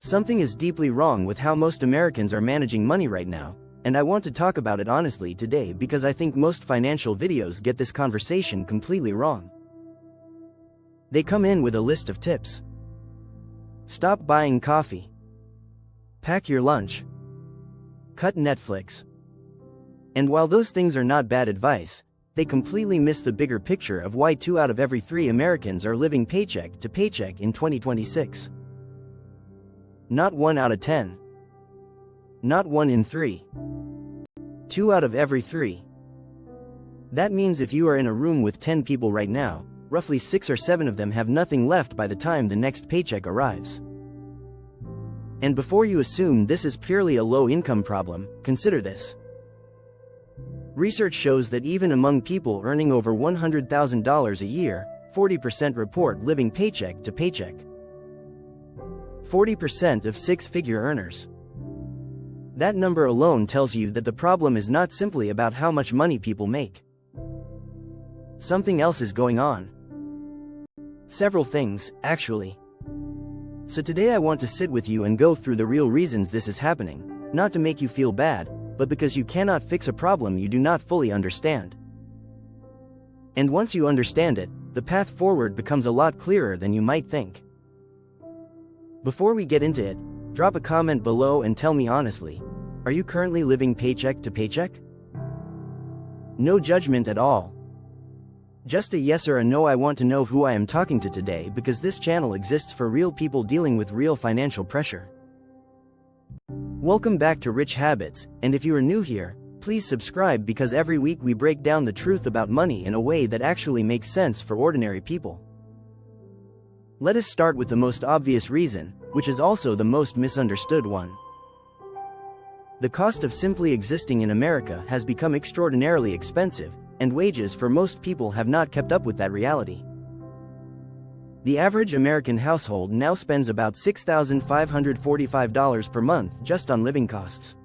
Something is deeply wrong with how most Americans are managing money right now, and I want to talk about it honestly today because I think most financial videos get this conversation completely wrong. They come in with a list of tips. Stop buying coffee. Pack your lunch. Cut Netflix. And while those things are not bad advice, they completely miss the bigger picture of why 2 out of every 3 Americans are living paycheck to paycheck in 2026. Not 1 out of 10. Not 1 in 3. 2 out of every 3. That means if you are in a room with 10 people right now, roughly 6 or 7 of them have nothing left by the time the next paycheck arrives. And before you assume this is purely a low-income problem, consider this. Research shows that even among people earning over $100,000 a year, 40% report living paycheck to paycheck. 40% of 6-figure earners. That number alone tells you that the problem is not simply about how much money people make. Something else is going on. Several things, actually. So today I want to sit with you and go through the real reasons this is happening, not to make you feel bad, but because you cannot fix a problem you do not fully understand. And once you understand it, the path forward becomes a lot clearer than you might think. Before we get into it, drop a comment below and tell me honestly, are you currently living paycheck to paycheck? No judgment at all. Just a yes or a no. I want to know who I am talking to today because this channel exists for real people dealing with real financial pressure. Welcome back to Rich Habits, and if you are new here, please subscribe because every week we break down the truth about money in a way that actually makes sense for ordinary people. Let us start with the most obvious reason, which is also the most misunderstood one. The cost of simply existing in America has become extraordinarily expensive, and wages for most people have not kept up with that reality. The average American household now spends about $6,545 per month just on living costs.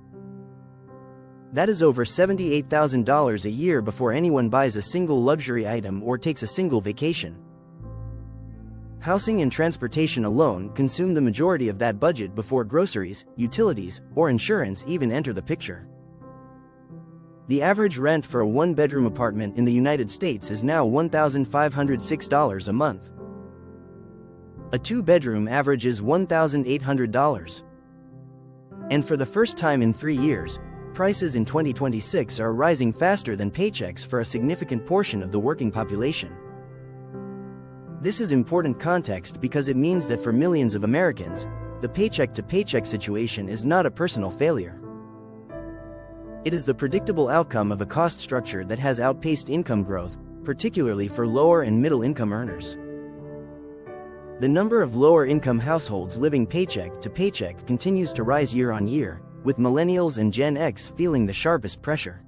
That is over $78,000 a year before anyone buys a single luxury item or takes a single vacation. Housing and transportation alone consume the majority of that budget before groceries, utilities, or insurance even enter the picture. The average rent for a 1-bedroom apartment in the United States is now $1,506 a month. A 2-bedroom averages $1,800. And for the first time in 3 years, prices in 2026 are rising faster than paychecks for a significant portion of the working population. This is important context because it means that for millions of Americans, the paycheck-to-paycheck situation is not a personal failure. It is the predictable outcome of a cost structure that has outpaced income growth, particularly for lower and middle-income earners. The number of lower-income households living paycheck-to-paycheck continues to rise year on year, with millennials and Gen X feeling the sharpest pressure.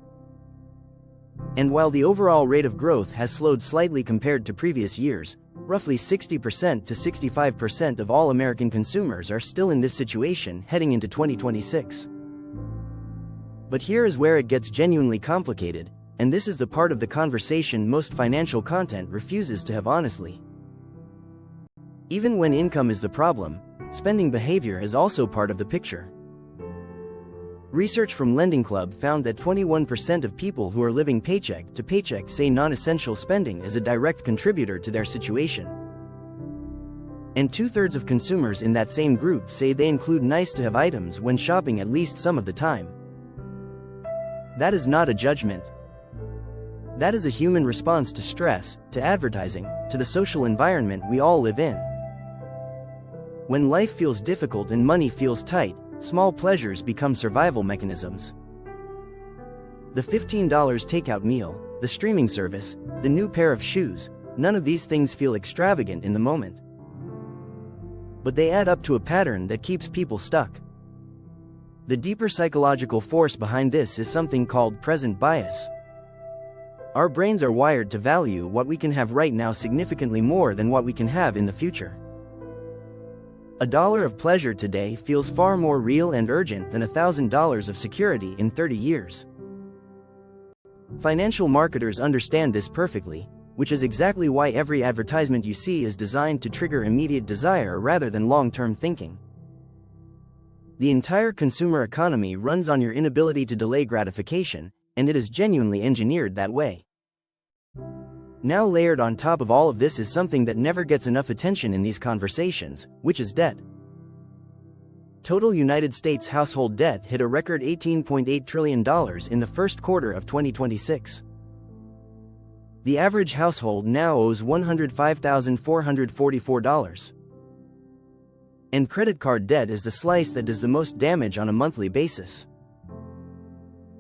And while the overall rate of growth has slowed slightly compared to previous years, roughly 60% to 65% of all American consumers are still in this situation heading into 2026. But here is where it gets genuinely complicated, and this is the part of the conversation most financial content refuses to have honestly. Even when income is the problem, spending behavior is also part of the picture. Research from Lending Club found that 21% of people who are living paycheck to paycheck say non-essential spending is a direct contributor to their situation. And 2/3 of consumers in that same group say they include nice-to-have items when shopping at least some of the time. That is not a judgment. That is a human response to stress, to advertising, to the social environment we all live in. When life feels difficult and money feels tight, small pleasures become survival mechanisms. The $15 takeout meal, the streaming service, the new pair of shoes, none of these things feel extravagant in the moment. But they add up to a pattern that keeps people stuck. The deeper psychological force behind this is something called present bias. Our brains are wired to value what we can have right now significantly more than what we can have in the future. $1 of pleasure today feels far more real and urgent than $1,000 of security in 30 years. Financial marketers understand this perfectly, which is exactly why every advertisement you see is designed to trigger immediate desire rather than long-term thinking. The entire consumer economy runs on your inability to delay gratification, and it is genuinely engineered that way. Now layered on top of all of this is something that never gets enough attention in these conversations, which is debt. Total United States household debt hit a record $18.8 trillion in the first quarter of 2026. The average household now owes $105,444. And credit card debt is the slice that does the most damage on a monthly basis.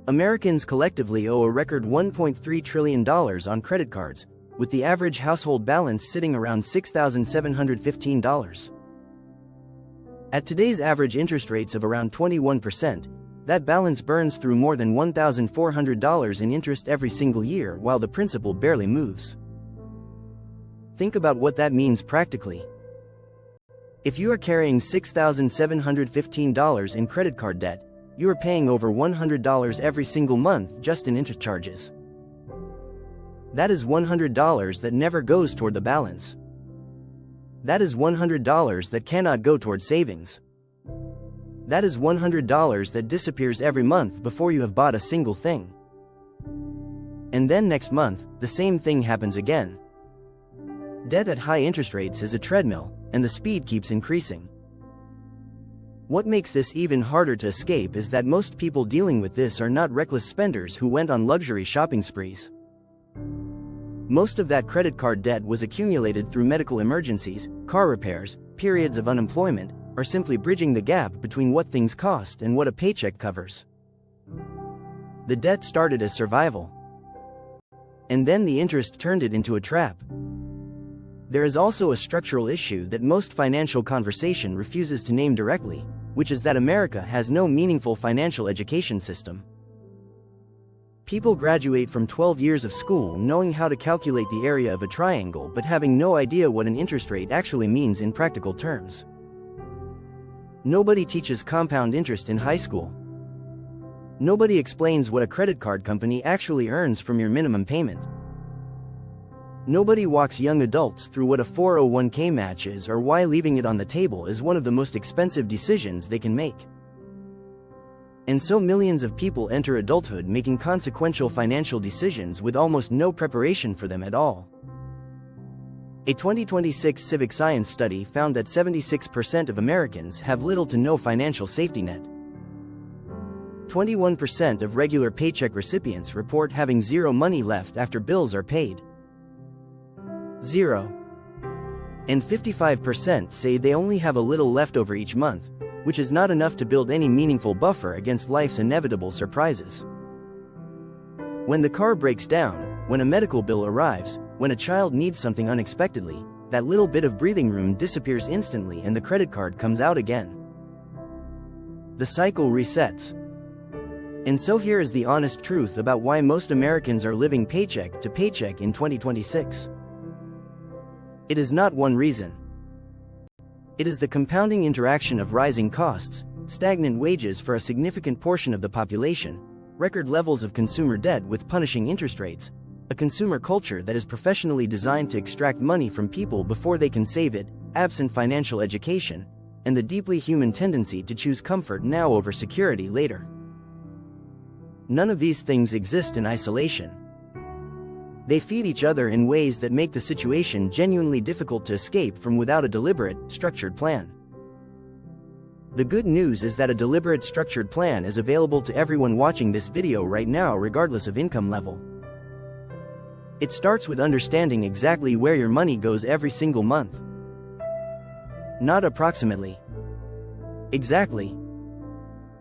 Americans collectively owe a record $1.3 trillion on credit cards, with the average household balance sitting around $6,715. At today's average interest rates of around 21%, that balance burns through more than $1,400 in interest every single year while the principal barely moves. Think about what that means practically. If you are carrying $6,715 in credit card debt, you are paying over $100 every single month just in interest charges. That is $100 that never goes toward the balance. That is $100 that cannot go toward savings. That is $100 that disappears every month before you have bought a single thing. And then next month, the same thing happens again. Debt at high interest rates is a treadmill, and the speed keeps increasing. What makes this even harder to escape is that most people dealing with this are not reckless spenders who went on luxury shopping sprees. Most of that credit card debt was accumulated through medical emergencies, car repairs, periods of unemployment, or simply bridging the gap between what things cost and what a paycheck covers. The debt started as survival. And then the interest turned it into a trap. There is also a structural issue that most financial conversation refuses to name directly, which is that America has no meaningful financial education system. People graduate from 12 years of school knowing how to calculate the area of a triangle but having no idea what an interest rate actually means in practical terms. Nobody teaches compound interest in high school. Nobody explains what a credit card company actually earns from your minimum payment. Nobody walks young adults through what a 401k match is or why leaving it on the table is one of the most expensive decisions they can make. And so millions of people enter adulthood making consequential financial decisions with almost no preparation for them at all. A 2026 civic science study found that 76% of Americans have little to no financial safety net. 21% of regular paycheck recipients report having zero money left after bills are paid. Zero. And 55% say they only have a little left over each month, which is not enough to build any meaningful buffer against life's inevitable surprises. When the car breaks down, when a medical bill arrives, when a child needs something unexpectedly, that little bit of breathing room disappears instantly and the credit card comes out again. The cycle resets. And so here is the honest truth about why most Americans are living paycheck to paycheck in 2026. It is not one reason. It is the compounding interaction of rising costs, stagnant wages for a significant portion of the population, record levels of consumer debt with punishing interest rates, a consumer culture that is professionally designed to extract money from people before they can save it, absent financial education, and the deeply human tendency to choose comfort now over security later. None of these things exist in isolation. They feed each other in ways that make the situation genuinely difficult to escape from without a deliberate, structured plan. The good news is that a deliberate, structured plan is available to everyone watching this video right now regardless of income level. It starts with understanding exactly where your money goes every single month. Not approximately. Exactly.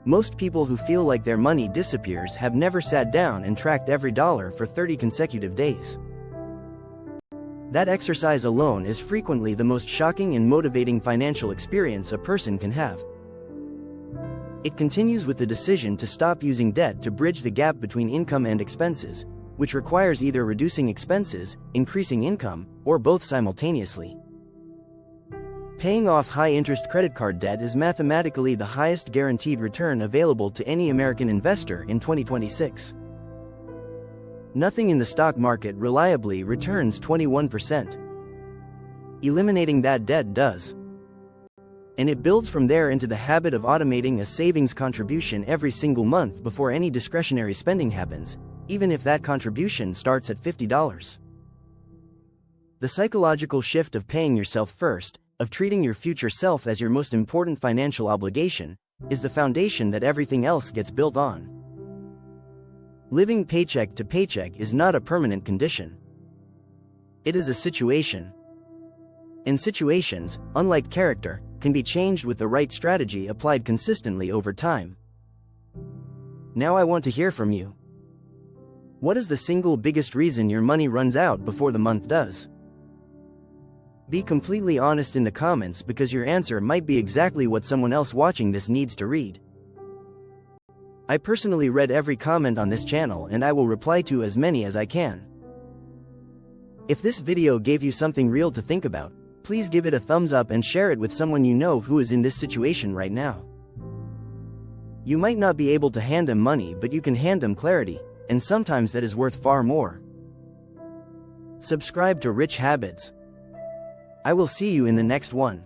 Most people who feel like their money disappears have never sat down and tracked every dollar for 30 consecutive days. That exercise alone is frequently the most shocking and motivating financial experience a person can have. It continues with the decision to stop using debt to bridge the gap between income and expenses, which requires either reducing expenses, increasing income, or both simultaneously. Paying off high-interest credit card debt is mathematically the highest guaranteed return available to any American investor in 2026. Nothing in the stock market reliably returns 21%. Eliminating that debt does. and it builds from there into the habit of automating a savings contribution every single month before any discretionary spending happens, even if that contribution starts at $50. The psychological shift of paying yourself first, of treating your future self as your most important financial obligation, is the foundation that everything else gets built on. Living paycheck to paycheck is not a permanent condition. It is a situation. And situations, unlike character, can be changed with the right strategy applied consistently over time. Now I want to hear from you. What is the single biggest reason your money runs out before the month does? Be completely honest in the comments, because your answer might be exactly what someone else watching this needs to read. I personally read every comment on this channel, and I will reply to as many as I can. If this video gave you something real to think about, please give it a thumbs up and share it with someone you know who is in this situation right now. You might not be able to hand them money, but you can hand them clarity, and sometimes that is worth far more. Subscribe to Rich Habits. I will see you in the next one.